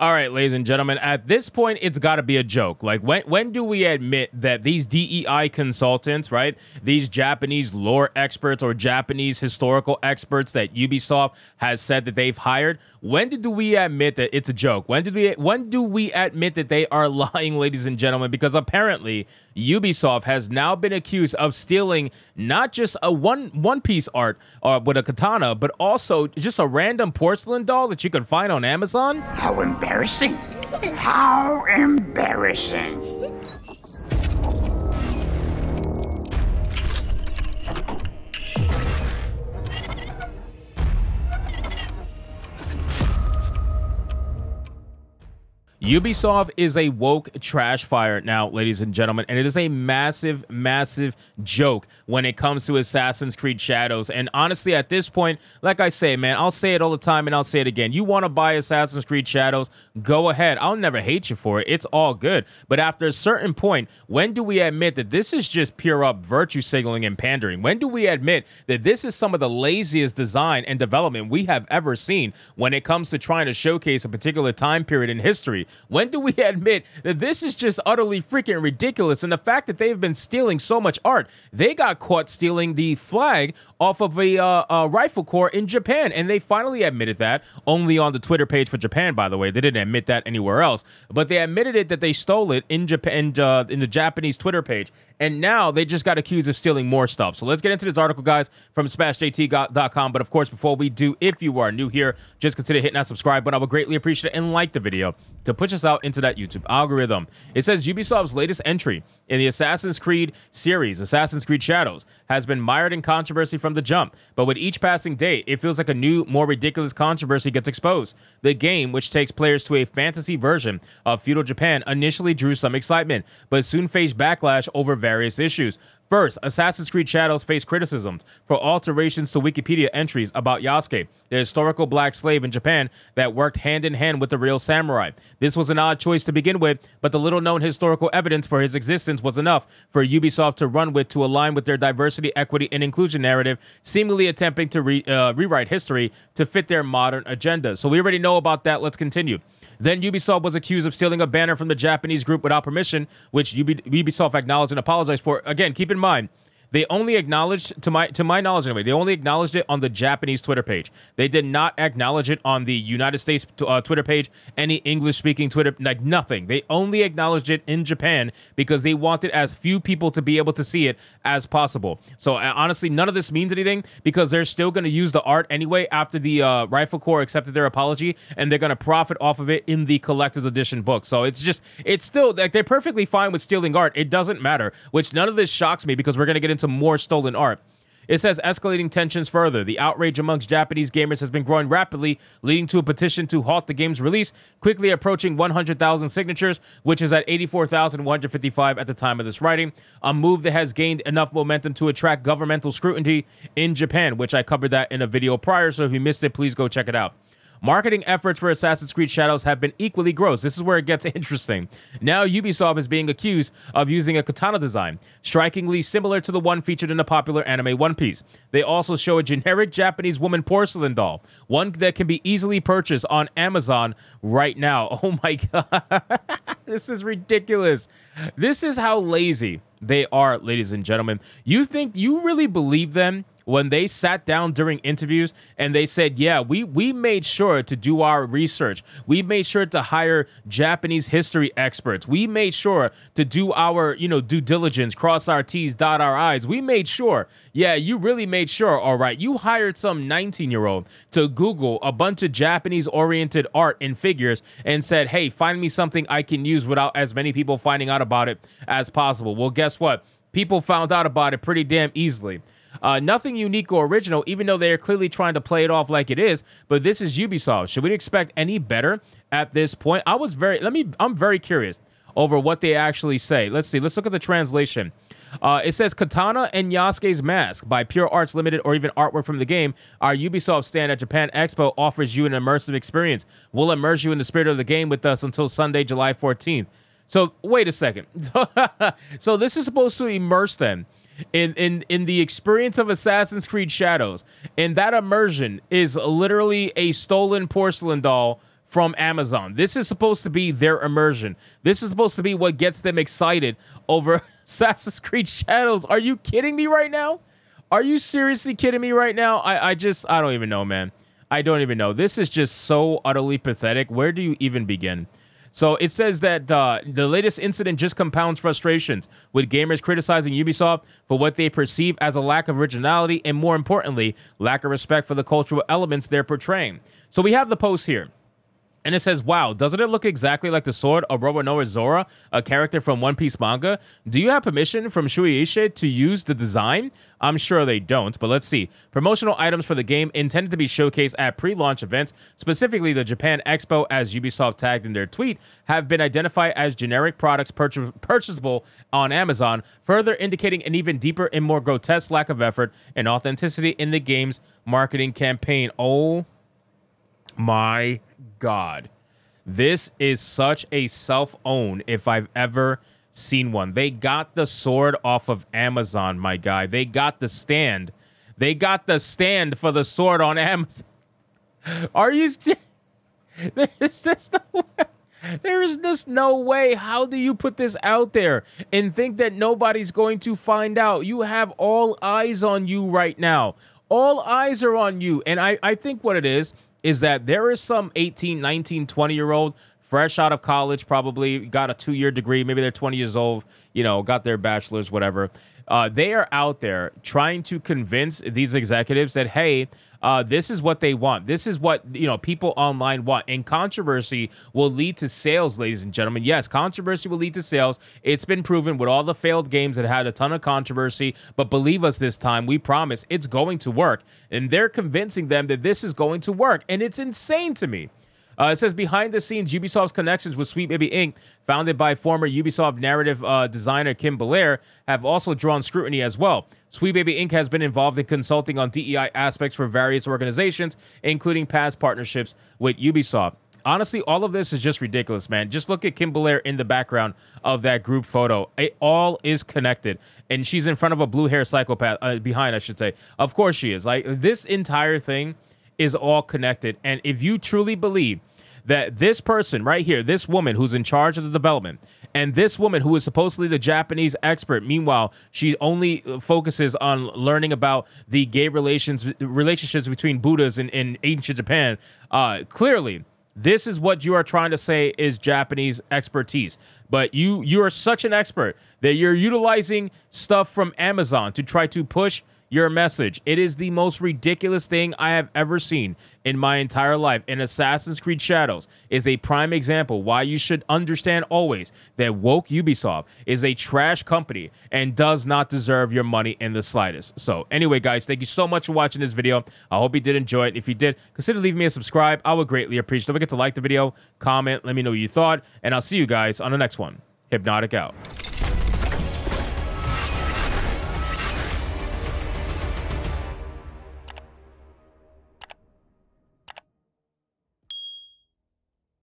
All right, ladies and gentlemen, at this point, it's got to be a joke. Like, when do we admit that these DEI consultants, right, these Japanese lore experts or Japanese historical experts that Ubisoft has said that they've hired, when do we admit that it's a joke? When do we admit that they are lying, ladies and gentlemen? Because apparently Ubisoft has now been accused of stealing not just a one piece art with a katana, but also just a random porcelain doll that you can find on Amazon. How embarrassing. How embarrassing. Ubisoft is a woke trash fire now, ladies and gentlemen, and it is a massive, massive joke when it comes to Assassin's Creed Shadows. And honestly, at this point, like I say, man, I'll say it all the time and I'll say it again. You want to buy Assassin's Creed Shadows, go ahead. I'll never hate you for it. It's all good. But after a certain point, when do we admit that this is just pure up virtue signaling and pandering? When do we admit that this is some of the laziest design and development we have ever seen when it comes to trying to showcase a particular time period in history? When do we admit that this is just utterly freaking ridiculous? And the fact that they've been stealing so much art, they got caught stealing the flag off of a rifle corps in Japan, and they finally admitted that, only on the Twitter page for Japan, by the way. They didn't admit that anywhere else, but they admitted it that they stole it in Japan, in the Japanese Twitter page, and now they just got accused of stealing more stuff. So let's get into this article, guys, from SmashJT.com. But of course, before we do, if you are new here, just consider hitting that subscribe button. I would greatly appreciate it, and like the video to push us out into that YouTube algorithm. It says Ubisoft's latest entry in the Assassin's Creed series, Assassin's Creed Shadows, has been mired in controversy from the jump, but with each passing day, it feels like a new, more ridiculous controversy gets exposed. The game, which takes players to a fantasy version of feudal Japan, initially drew some excitement, but soon faced backlash over various issues. First, Assassin's Creed Shadows faced criticisms for alterations to Wikipedia entries about Yasuke, the historical black slave in Japan that worked hand in hand with the real samurai. This was an odd choice to begin with, but the little-known historical evidence for his existence was enough for Ubisoft to run with to align with their diversity, equity, and inclusion narrative, seemingly attempting to rewrite history to fit their modern agenda. So we already know about that. Let's continue. Then Ubisoft was accused of stealing a banner from the Japanese group without permission, which Ubisoft acknowledged and apologized for. Again, keep in mind, they only acknowledged, to my knowledge anyway, they only acknowledged it on the Japanese Twitter page. They did not acknowledge it on the United States Twitter page, any English-speaking Twitter, like nothing. They only acknowledged it in Japan because they wanted as few people to be able to see it as possible. So honestly, none of this means anything because they're still going to use the art anyway after the Rifle Corps accepted their apology, and they're going to profit off of it in the collector's edition book. So it's still, like, they're perfectly fine with stealing art. It doesn't matter, which none of this shocks me because we're going to get into more stolen art. It says escalating tensions further. The outrage amongst Japanese gamers has been growing rapidly, leading to a petition to halt the game's release, quickly approaching 100,000 signatures, which is at 84,155 at the time of this writing. A move that has gained enough momentum to attract governmental scrutiny in Japan, which I covered that in a video prior, so if you missed it, please go check it out. Marketing efforts for Assassin's Creed Shadows have been equally gross. This is where it gets interesting. Now Ubisoft is being accused of using a katana design, strikingly similar to the one featured in the popular anime One Piece. They also show a generic Japanese woman porcelain doll, one that can be easily purchased on Amazon right now. Oh my god, this is ridiculous. This is how lazy they are, ladies and gentlemen. You think you really believe them when they sat down during interviews and they said, yeah, we made sure to do our research. We made sure to hire Japanese history experts. We made sure to do our, due diligence, cross our T's, dot our I's. We made sure. Yeah, you really made sure. All right. You hired some 19-year-old to Google a bunch of Japanese-oriented art and figures and said, hey, find me something I can use without as many people finding out about it as possible. Well, guess what? People found out about it pretty damn easily. Nothing unique or original, even though they are clearly trying to play it off like it is. But this is Ubisoft. Should we expect any better at this point? I'm very curious over what they actually say. Let's see. Let's look at the translation. It says Katana and Yasuke's Mask by Pure Arts Limited, or even artwork from the game. Our Ubisoft stand at Japan Expo offers you an immersive experience. We'll immerse you in the spirit of the game with us until Sunday, July 14th. So wait a second. So this is supposed to immerse them in the experience of Assassin's Creed Shadows, and that immersion is literally a stolen porcelain doll from Amazon. This is supposed to be their immersion. This is supposed to be what gets them excited over Assassin's Creed Shadows. Are you kidding me right now? Are you seriously kidding me right now? I don't even know, man. I don't even know. This is just so utterly pathetic. Where do you even begin? So it says that the latest incident just compounds frustrations, with gamers criticizing Ubisoft for what they perceive as a lack of originality and, more importantly, lack of respect for the cultural elements they're portraying. So we have the post here. And it says, wow, doesn't it look exactly like the sword of Robonoa Zora, a character from One Piece manga? Do you have permission from Shueisha to use the design? I'm sure they don't, but let's see. Promotional items for the game intended to be showcased at pre-launch events, specifically the Japan Expo, as Ubisoft tagged in their tweet, have been identified as generic products purchasable on Amazon, further indicating an even deeper and more grotesque lack of effort and authenticity in the game's marketing campaign. Oh my God, this is such a self-own if I've ever seen one. They got the sword off of Amazon, my guy. They got the stand. They got the stand for the sword on Amazon. Are you there's just no way. There is just no way. How do you put this out there and think that nobody's going to find out? You have all eyes on you right now. All eyes are on you. And I think what it is that there is some 18, 19, 20-year-old fresh out of college, probably got a 2-year degree. Maybe they're 20 years old, you know, got their bachelor's, whatever. They are out there trying to convince these executives that, hey, this is what they want. This is what, you know, people online want. And controversy will lead to sales, ladies and gentlemen. Yes, controversy will lead to sales. It's been proven with all the failed games that had a ton of controversy. But believe us this time, we promise it's going to work. And they're convincing them that this is going to work. And it's insane to me. It says, behind the scenes, Ubisoft's connections with Sweet Baby Inc., founded by former Ubisoft narrative designer Kim Belair, have also drawn scrutiny as well. Sweet Baby Inc. has been involved in consulting on DEI aspects for various organizations, including past partnerships with Ubisoft. Honestly, all of this is just ridiculous, man. Just look at Kim Belair in the background of that group photo. It all is connected. And she's in front of a blue-haired psychopath, behind, I should say. Of course she is. Like, this entire thing is all connected. And if you truly believe that this person right here, this woman who's in charge of the development, and this woman who is supposedly the Japanese expert, meanwhile, she only focuses on learning about the gay relationships between Buddhas in ancient Japan, clearly, this is what you are trying to say is Japanese expertise. But you are such an expert that you're utilizing stuff from Amazon to try to push your message. It is the most ridiculous thing I have ever seen in my entire life. And Assassin's Creed Shadows is a prime example why you should understand always that woke Ubisoft is a trash company and does not deserve your money in the slightest. So anyway, guys, thank you so much for watching this video. I hope you did enjoy it. If you did, consider leaving me a subscribe. I would greatly appreciate it. Don't forget to like the video, comment, let me know what you thought, and I'll see you guys on the next one. Hypnotic out.